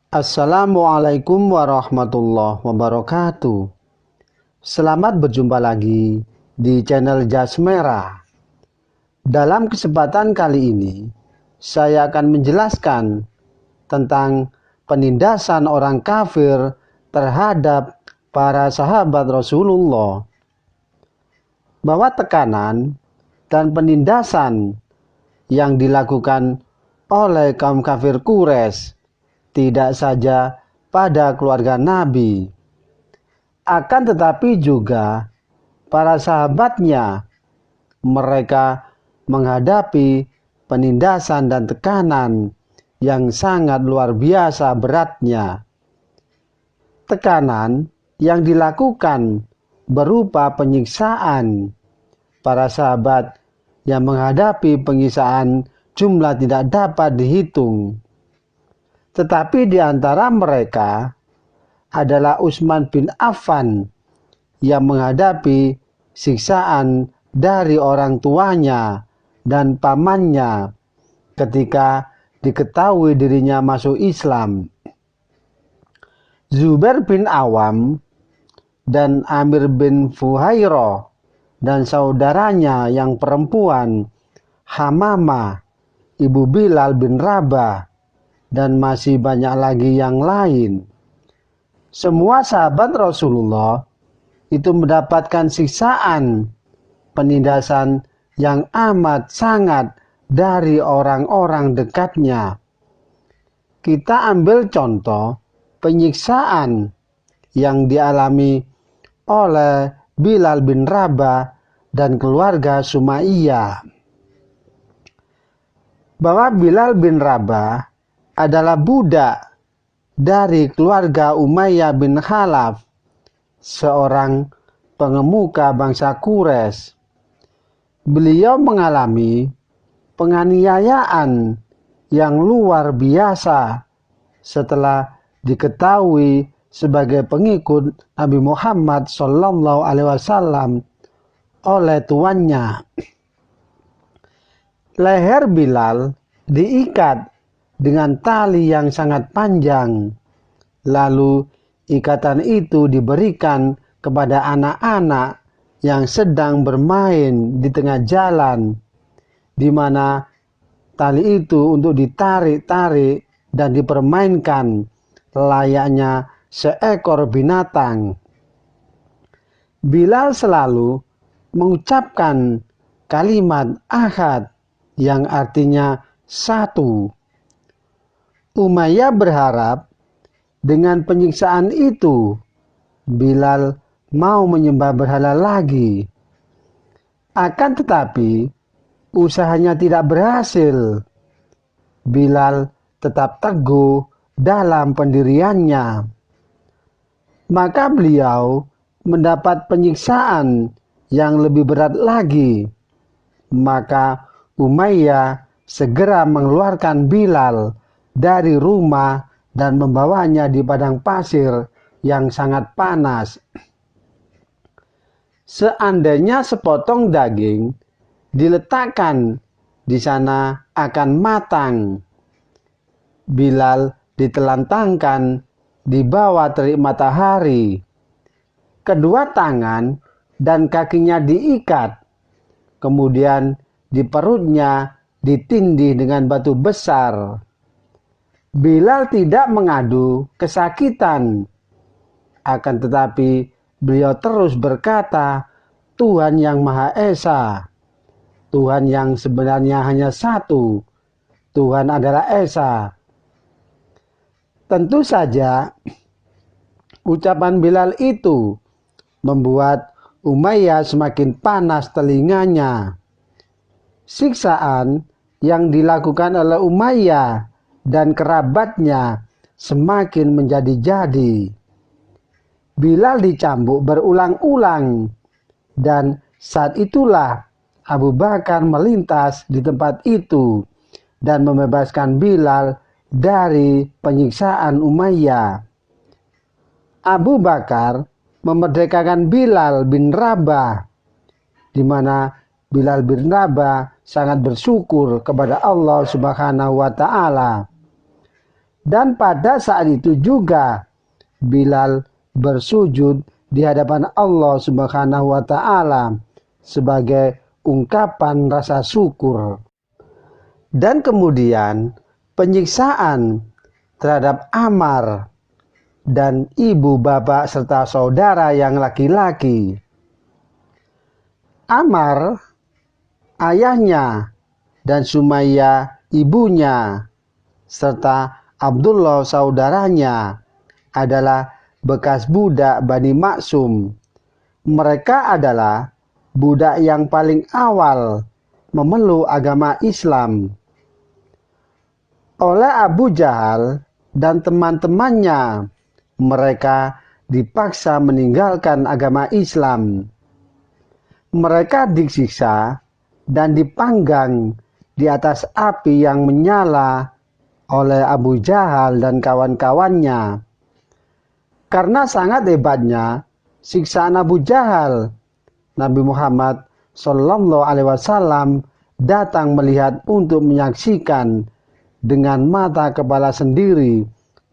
Assalamualaikum warahmatullahi wabarakatuh. Selamat berjumpa lagi di channel Jas Merah. Dalam kesempatan kali ini, saya akan menjelaskan tentang penindasan orang kafir terhadap para sahabat Rasulullah. Bahwa tekanan dan penindasan yang dilakukan oleh kaum kafir Quraisy tidak saja pada keluarga Nabi, akan tetapi juga para sahabatnya. Mereka menghadapi penindasan dan tekanan yang sangat luar biasa beratnya. Tekanan yang dilakukan berupa penyiksaan. Para sahabat yang menghadapi penyiksaan jumlah tidak dapat dihitung. Tetapi di antara mereka adalah Utsman bin Affan yang menghadapi siksaan dari orang tuanya dan pamannya ketika diketahui dirinya masuk Islam. Zubair bin Awam dan Amir bin Fuhairah dan saudaranya yang perempuan Hamamah, ibu Bilal bin Rabah, dan masih banyak lagi yang lain. Semua sahabat Rasulullah itu mendapatkan siksaan, penindasan yang amat sangat dari orang-orang dekatnya. Kita ambil contoh penyiksaan yang dialami oleh Bilal bin Rabah dan keluarga Sumayyah. Bahwa Bilal bin Rabah adalah budak dari keluarga Umayyah bin Khalaf, seorang pengemuka bangsa Quraisy. Beliau mengalami penganiayaan yang luar biasa setelah diketahui sebagai pengikut Nabi Muhammad SAW oleh tuannya. Leher Bilal diikat dengan tali yang sangat panjang. Lalu ikatan itu diberikan kepada anak-anak yang sedang bermain di tengah jalan, di mana tali itu untuk ditarik-tarik dan dipermainkan layaknya seekor binatang. Bilal selalu mengucapkan kalimat ahad yang artinya satu. Umayyah berharap dengan penyiksaan itu Bilal mau menyembah berhala lagi. Akan tetapi usahanya tidak berhasil. Bilal tetap teguh dalam pendiriannya. Maka beliau mendapat penyiksaan yang lebih berat lagi. Maka Umayyah segera mengeluarkan Bilal dari rumah dan membawanya di padang pasir yang sangat panas. Seandainya sepotong daging diletakkan di sana akan matang. Bilal ditelantangkan di bawah terik matahari. Kedua tangan dan kakinya diikat. Kemudian di perutnya ditindih dengan batu besar. Bilal tidak mengadu kesakitan. Akan tetapi beliau terus berkata, Tuhan yang Maha Esa. Tuhan yang sebenarnya hanya satu. Tuhan adalah Esa. Tentu saja ucapan Bilal itu membuat Umayyah semakin panas telinganya. Siksaan yang dilakukan oleh Umayyah dan kerabatnya semakin menjadi-jadi. Bilal dicambuk berulang-ulang, dan saat itulah Abu Bakar melintas di tempat itu dan membebaskan Bilal dari penyiksaan Umayyah. Abu Bakar memerdekakan Bilal bin Rabah, di mana Bilal bin Rabah sangat bersyukur kepada Allah Subhanahu wa Ta'ala. Dan pada saat itu juga Bilal bersujud di hadapan Allah Subhanahu wa taala sebagai ungkapan rasa syukur. Dan kemudian penyiksaan terhadap Ammar dan ibu, bapak serta saudara yang laki-laki. Ammar, ayahnya, dan Sumayyah ibunya, serta Abdullah saudaranya adalah bekas budak Bani Maksum. Mereka adalah budak yang paling awal memeluk agama Islam. Oleh Abu Jahal dan teman-temannya, mereka dipaksa meninggalkan agama Islam. Mereka disiksa dan dipanggang di atas api yang menyala oleh Abu Jahal dan kawan-kawannya. Karena sangat hebatnya siksaan Abu Jahal, Nabi Muhammad Shallallahu Alaihi Wasallam datang melihat untuk menyaksikan dengan mata kepala sendiri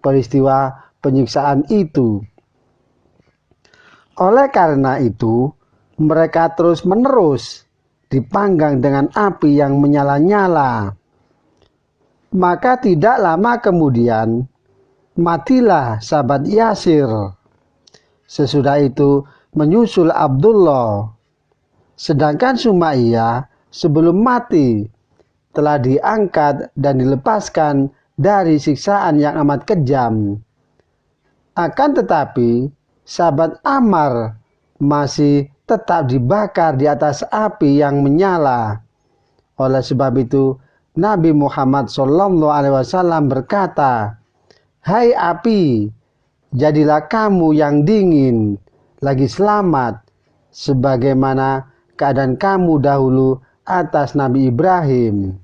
peristiwa penyiksaan itu. Oleh karena itu, mereka terus-menerus dipanggang dengan api yang menyala-nyala. Maka tidak lama kemudian matilah sahabat Yasir. Sesudah itu menyusul Abdullah. Sedangkan Sumayyah sebelum mati telah diangkat dan dilepaskan dari siksaan yang amat kejam. Akan tetapi sahabat Ammar masih tetap dibakar di atas api yang menyala. Oleh sebab itu Nabi Muhammad SAW berkata, "Hai api, jadilah kamu yang dingin, lagi selamat, sebagaimana keadaan kamu dahulu atas Nabi Ibrahim."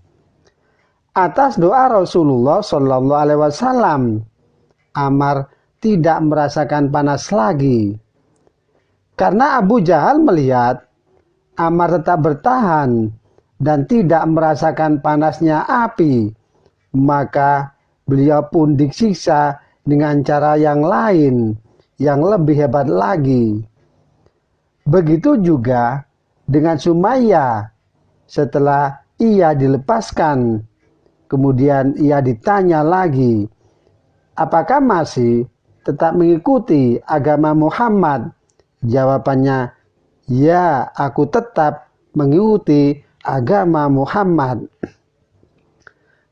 Atas doa Rasulullah SAW, Ammar tidak merasakan panas lagi. Karena Abu Jahal melihat Ammar tetap bertahan dan tidak merasakan panasnya api, maka beliau pun disiksa dengan cara yang lain, yang lebih hebat lagi. Begitu juga dengan Sumayyah. Setelah ia dilepaskan, kemudian ia ditanya lagi, apakah masih tetap mengikuti agama Muhammad? Jawabannya, ya, aku tetap mengikuti agama Muhammad.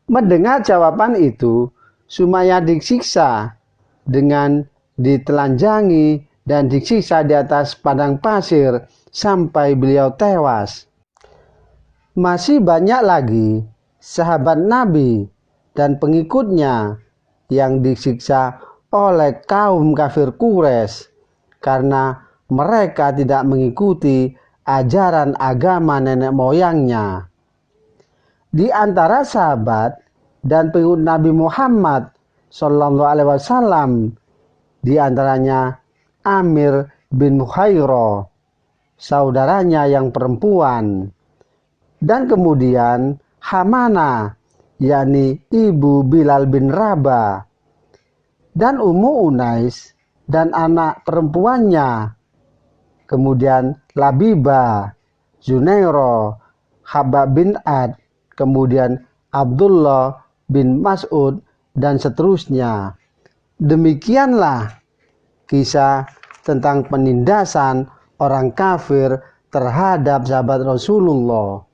Mendengar jawaban itu, Sumayyah disiksa dengan ditelanjangi dan disiksa di atas padang pasir sampai beliau tewas. Masih banyak lagi sahabat Nabi dan pengikutnya yang disiksa oleh kaum kafir Quraisy karena mereka tidak mengikuti ajaran agama nenek moyangnya. Di antara sahabat dan pengikut Nabi Muhammad Sallallahu Alaihi Wasallam, di antaranya Amir bin Muhairah, saudaranya yang perempuan, dan kemudian Hamana, yakni ibu Bilal bin Rabah, dan Ummu Unais dan anak perempuannya, kemudian Labibah, Zunairo, Habab bin Ad, kemudian Abdullah bin Mas'ud, dan seterusnya. Demikianlah kisah tentang penindasan orang kafir terhadap sahabat Rasulullah.